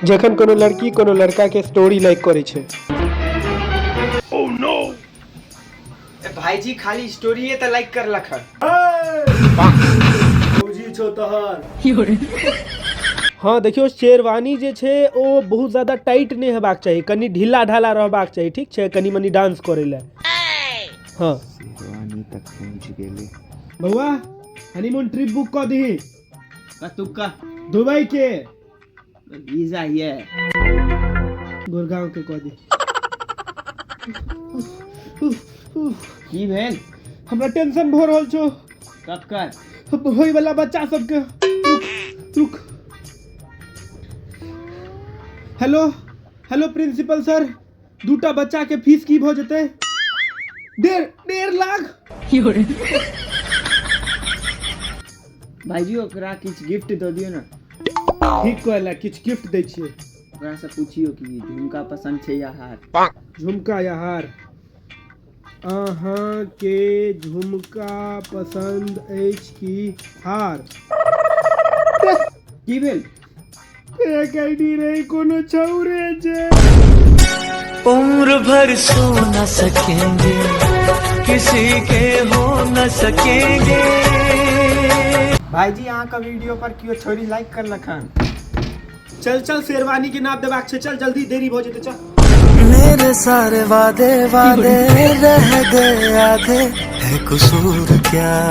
जखन कोनो लड़की कोनो लड़का के स्टोरी लाइक करे छे। ओह नो भाईजी खाली स्टोरी है तो लाइक कर लखन। फौजी छो तहर। हाँ देखियो शेरवानी जे छे ओ बहुत ज्यादा टाइट नहीं हेबाक चाहिए, कनी ढीला ढाला रहबाक चाहिए, ठीक छे, कनी मनी डांस करे ले। हाँ शेरवानी तक पहुंच गेले। बउआ हनीमून ट्रिप बुक कर दी। तुक्का दुबई के वीजा ये गुड़गांव के कर दी। की भेल? हमरा टेंशन भर रहल छो। कब कर होई वाला बच्चा सबके। रुक। हेलो हेलो प्रिंसिपल सर, दूटा बच्चा के फीस की भ जते? 1.5 लाख। भाईजी ओकरा किछ गिफ्ट दे दियो ना। ठीक कहला, किछ गिफ्ट दै छियै। ओकरा से पूछियो कि झुमका पसंद छे या हार। झुमका या हार? अहाँ के झुमका पसंद अछि कि हार? की भेल? एक आईडी रही कोनो छौरे जे। उम्र भर सो न सकेंगे, किसी के हो न सकेंगे। भाईजी यहाँ का वीडियो पर क्यों छोरी लाइक कर लखन। चल शेरवानी के नाप देबाक छे, चल जल्दी, देरी भ जेते, चल। मेरे सारे वादे रह गए आधे, है कसूर क्या?